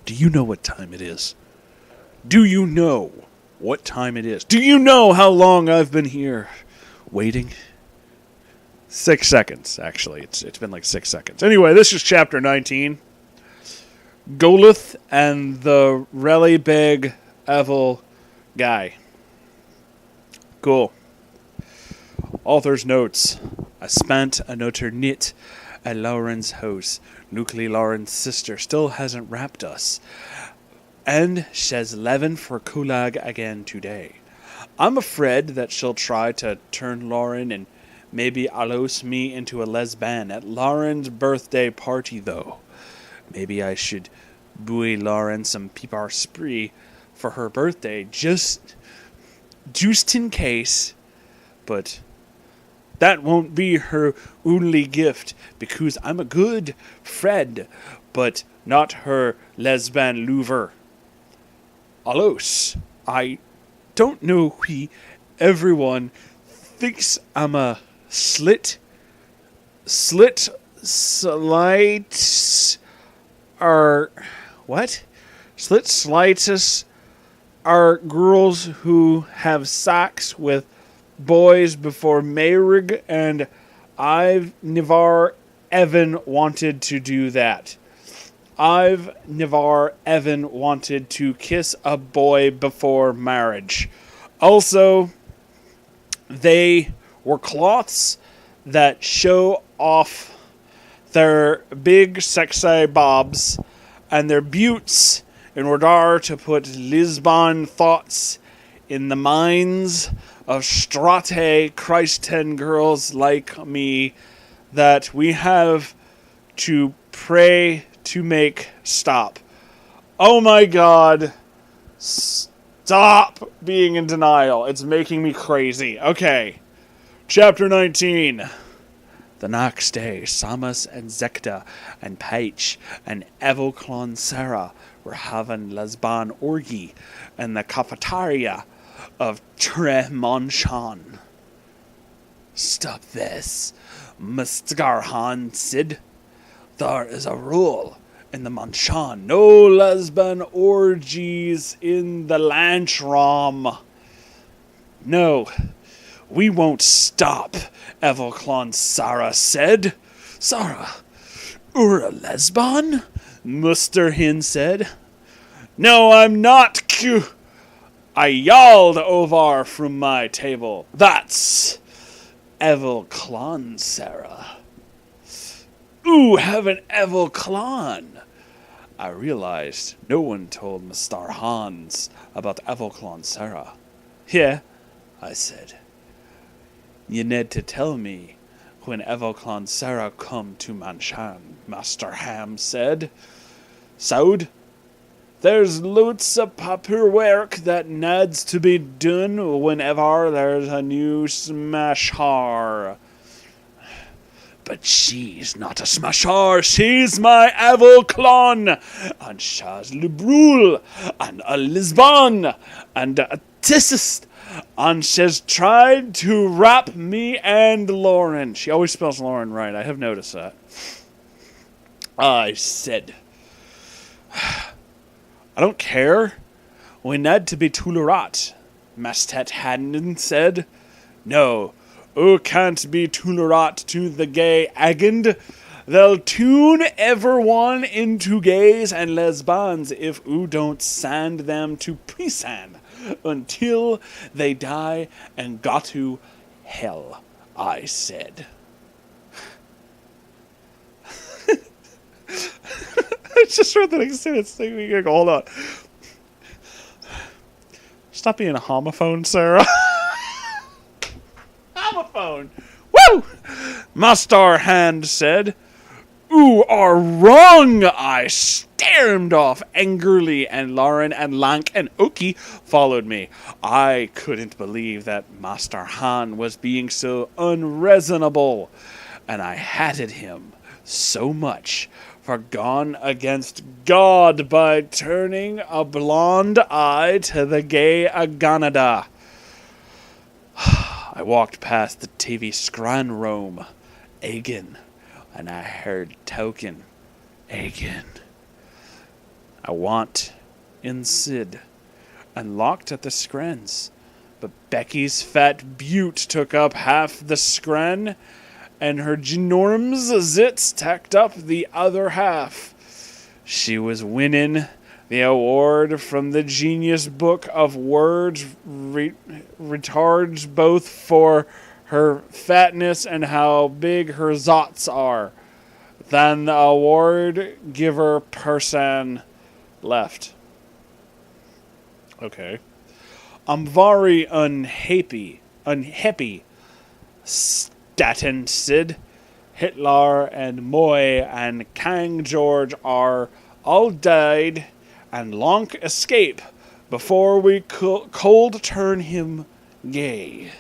Do you know what time it is? Do you know what time it is? Do you know how long I've been here waiting? 6 seconds, actually. It's been like 6 seconds. Anyway, this is chapter 19. Golith and the really big evil guy. Cool. Author's notes. I spent another night at Lauren's house. Nuclear Lauren's sister still hasn't wrapped us. And she's leaving for Kulag again today. I'm afraid that she'll try to turn Lauren and maybe allows me into a lesbian at Lauren's birthday party, though. Maybe I should buy Lauren some pepper spree for her birthday, just in case. But that won't be her only gift, because I'm a good friend, but not her lesbian lover. Allos, I don't know why everyone thinks I'm a slight are what? Slit slights are girls who have sex with boys before marriage, and I've never even wanted to do that. I've never even wanted to kiss a boy before marriage. Also, they were cloths that show off their big sexy bobs and their buttes in order to put Lisbon thoughts in the minds of strate Christian girls like me that we have to pray to make stop. Oh my God. Stop being in denial. It's making me crazy. Okay. Chapter 19. The next day, Samus and Zekta and Paich and Evoclon Sarah were having lesbian orgy in the cafeteria of Mishonh. Stop this, Mr. Han said. There is a rule in the Mishonh. No lesbian orgies in the lunchroom. No, we won't stop, Evoclon Sarah said. Sarah, you're a lesbian? Mr. Hin said. No, I'm not. I yelled over from my table. That's Evoclon Sarah. Ooh, have an Evoclon. I realized no one told Mr. Hans about Evoclon Sarah. Yeah, I said. You need to tell me when Evoclon Sarah come to Mishonh, Master Ham said. Soud, there's loads of paperwork that needs to be done whenever there's a new smasher. But she's not a smasher, she's my Evoclon, and she's liberal, and a Lisbon, and a tissist, and she's tried to rap me and Lauren. She always spells Lauren right, I have noticed that. I said, I don't care. We need to be tolerant, Mastet Haddon said. No, you can't be tolerant to the gay agend. They'll tune everyone into gays and lesbians if you don't send them to prison until they die and go to hell, I said. I just read the next sentence. Hold on. Stop being a homophone, Sarah. Homophone. Woo! Master Hand said. You are wrong, I stormed off angrily, and Lauren and Lank and Oki followed me. I couldn't believe that Master Han was being so unreasonable, and I hated him so much for gone against God by turning a blonde eye to the gay Aganada. I walked past the TV screen room, again, and I heard Token, again. I want in Sid, and locked at the screns. But Becky's fat butte took up half the scren, and her ginormous zits tacked up the other half. She was winning the award from the Genius Book of Words retards both for her fatness and how big her zots are. Then the award giver person left. Okay. I'm very unhappy, Staten Sid, Hitler and Moy and King George are all died and long escape before we cold turn him gay.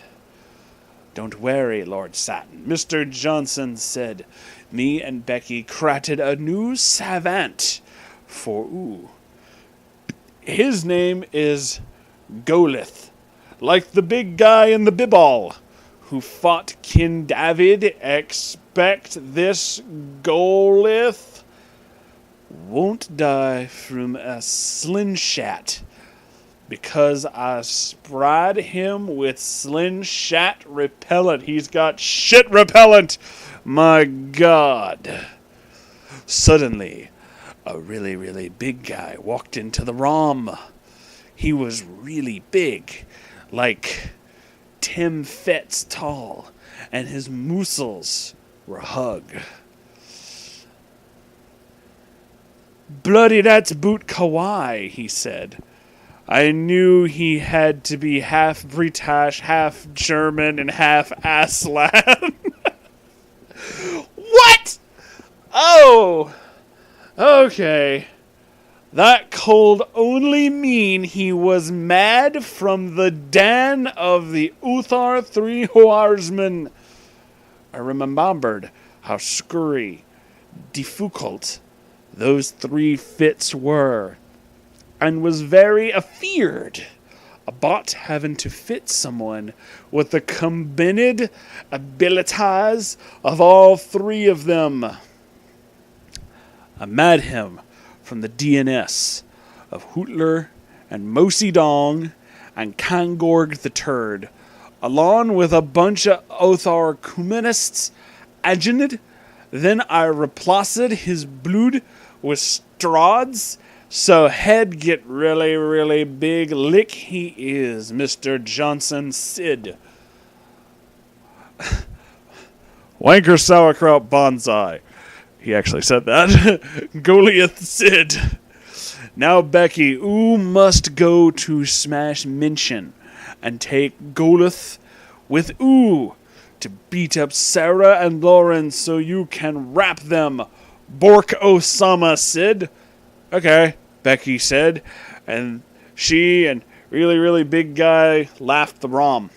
Don't worry, Lord Satin, Mr. Johnson said. Me and Becky created a new savant for ooh. His name is Golith, like the big guy in the biball who fought King David. Expect this Golith won't die from a slingshot, because I sprayed him with slingshot repellent. He's got shit repellent. My God. Suddenly, a really, really big guy walked into the ROM. He was really big, like Tim Fitz tall, and his muscles were hug. Bloody, that's Boot Kawaii, he said. I knew he had to be half British, half German, and half Aslan. What? Oh, okay. That could only mean he was mad from the den of the Uthar Three Horsemen. I remembered how scurry, difficult those three fits were, and was very afeard about having to fit someone with the combined abilities of all three of them. I met him from the DNS of Hootler and Mosi Dong and Kangorg the Turd, along with a bunch of Othar communists, agented. Then I replaced his blood with straws, so head get really, really big. Lick he is, Mr. Johnson Sid. Wanker sauerkraut bonsai. He actually said that. Goliath Sid. Now Becky, oo must go to Smash Minchin and take Goliath with oo to beat up Sarah and Lauren so you can wrap them. Bork Osama Sid. Okay, Becky said, and she and really, really big guy laughed the ROM.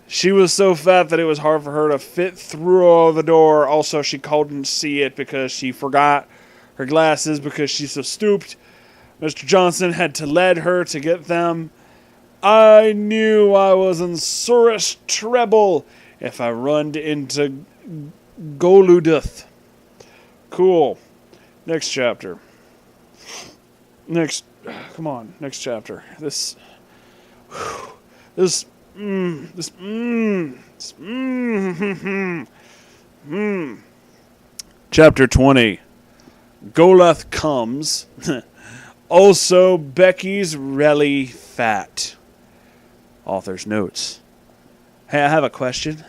She was so fat that it was hard for her to fit through the door. Also, she couldn't see it because she forgot her glasses because she's so stooped. Mr. Johnson had to lead her to get them. I knew I was in sorest trouble if I runned into Goluduth. Cool. Next chapter. Next chapter. Chapter 20. Golath comes. Also, Becky's really fat. Author's notes. Hey, I have a question.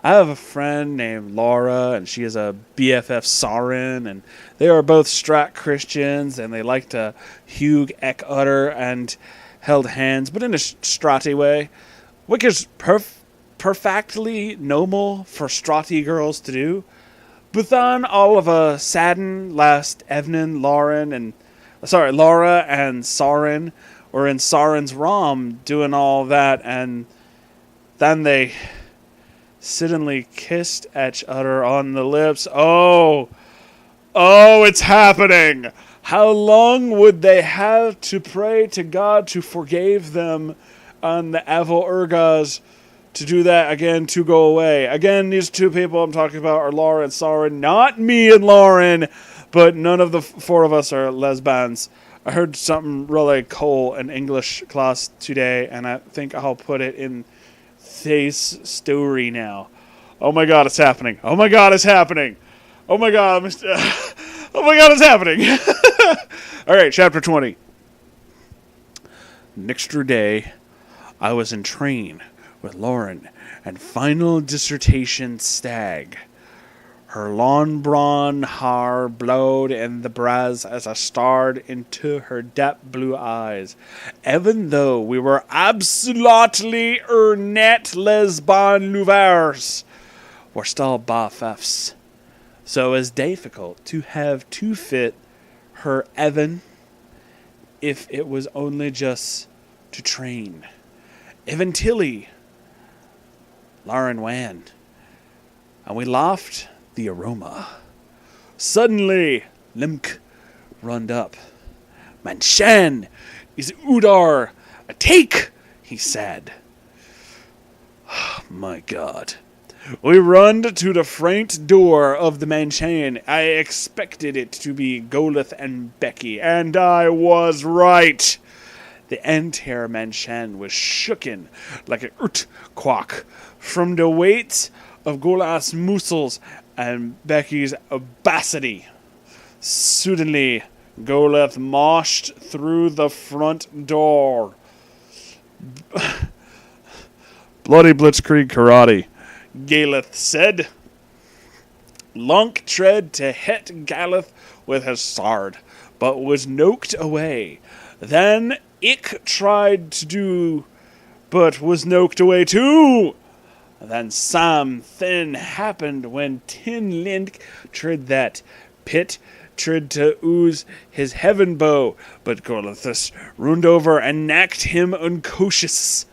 I have a friend named Laura, and she is a BFF Sarin, and they are both Strat Christians, and they like to hug ek utter and held hands, but in a Stratty way, which is perfectly normal for Stratty girls to do. But then all of a sudden, last evening, Laura and Sarin were in Sarin's ROM doing all that, and then they suddenly kissed each other on the lips. Oh, it's happening. How long would they have to pray to God to forgive them on the Evil Urgas to do that again, to go away? Again, these two people I'm talking about are Laura and Sarin, not me and Lauren, but none of the four of us are lesbians. I heard something really cool in English class today, and I think I'll put it in this story now. Oh my god, it's happening. Oh my god, it's happening. Oh my god, oh my god, it's happening. Alright, chapter 20. Next day, I was in train with Lauren and final dissertation stag. Her long blonde hair blowed in the breeze as I stared into her deep blue eyes. Even though we were absolutely net lesbian lovers, we're still BFFs. So it's difficult to have to fit her even if it was only just to train. Even Tilly, Lauren Wan, and we laughed the aroma. Suddenly, Limk runned up. Mishonh is Udar. A take, he said. My God. We run to the front door of the Mishonh. I expected it to be Goleth and Becky, and I was right. The entire Mishonh was shooken like a quack from the weight of Goleth's muscles and Becky's obesity. Suddenly, Goleth moshed through the front door. Bloody blitzkrieg karate, Galeth said. Lunk tried to hit Galeth with his sword, but was knocked away. Then Ick tried to do, but was knocked away too. Then something happened when Tin Link tried that. Pit tried to ooze his heaven bow, but Golethus runned over and knacked him unconscious.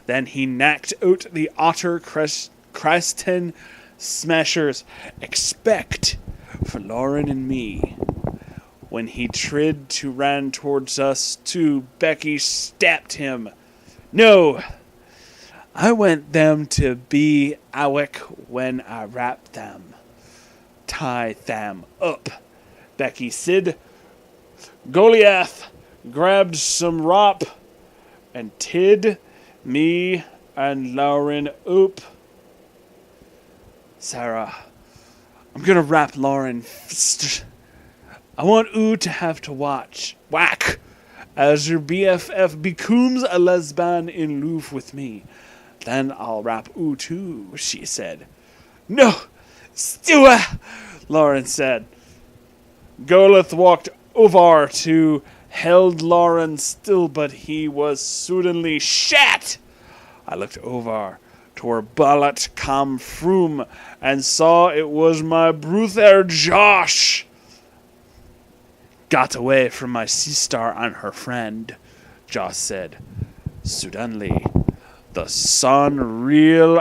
Then he knacked out the otter Creston smashers. Expect for Lauren and me. When he tried to run towards us too, Becky stabbed him. No! I want them to be awake when I wrap them. Tie them up, Becky said. Goliath grabbed some rope and tied me and Lauren up. Sarah, I'm gonna wrap Lauren. I want you to have to watch. Whack! As your BFF becomes a lesbian in love with me. Then I'll rap ooh too, she said. No! Stewa! Lauren said. Goleth walked over to held Lauren still, but he was suddenly shat. I looked over to where bullet come from and saw it was my brother Josh. Got away from my sister and her friend, Josh said. Suddenly, The Sun Real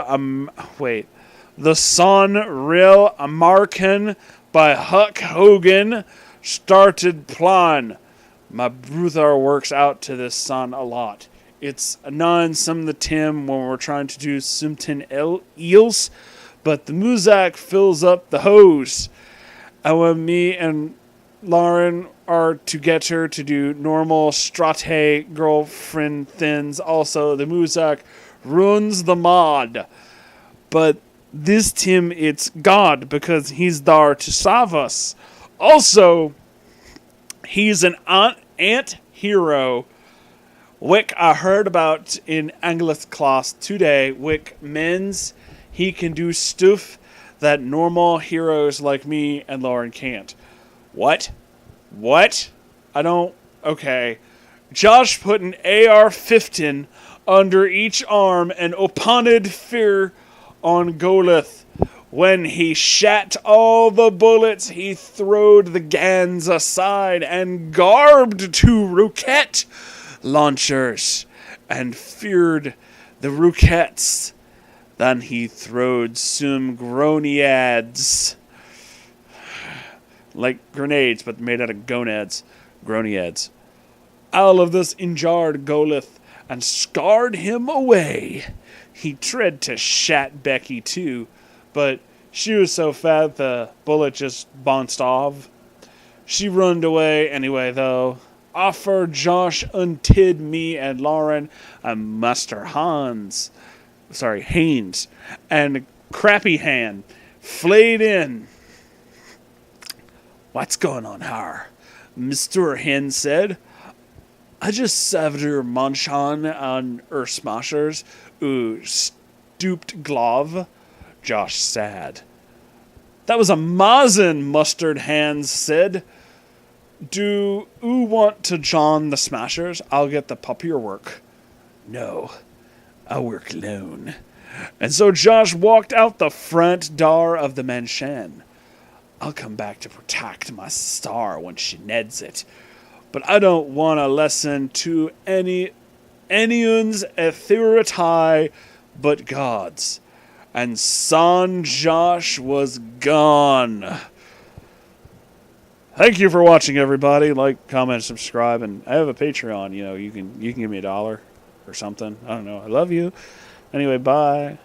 American by Huck Hogan started plan. My brother works out to this song a lot. It's annoying some of the time when we're trying to do something else, but the music fills up the hose. And when me and Lauren are together to do normal strate girlfriend things, also the music runs the mod. But this time it's God, because he's there to save us. Also, he's an ant-hero, which I heard about in English class today, which means he can do stuff that normal heroes like me and Lauren can't. What? I don't... Okay. Josh put an AR-15 under each arm and opened fire on Goleth. When he shot all the bullets, he throwed the guns aside and garbed 2 rocket launchers and fired the rockets. Then he throwed some grenades. Like grenades, but made out of gonads. Groniads. All of this injured Goleth and scarred him away. He tried to shat Becky too, but she was so fat the bullet just bounced off. She runned away anyway, though. Offer Josh untid me and Lauren and Master Haynes, and Crappy Hand flayed in. What's going on here? Mr. Hen said. I just served her Mishonh on her smashers, stooped glove. Josh said. That was amazing, Mustard Hands said. Do oo want to join the smashers? I'll get the puppier work. No, I'll work alone. And so Josh walked out the front door of the Mishonh. I'll come back to protect my star when she needs it. But I don't want to listen to anyone's authority but God's. And son Josh was gone. Thank you for watching, everybody. Like, comment, subscribe, and I have a Patreon. You can give me $1 or something. I don't know. I love you. Anyway, bye.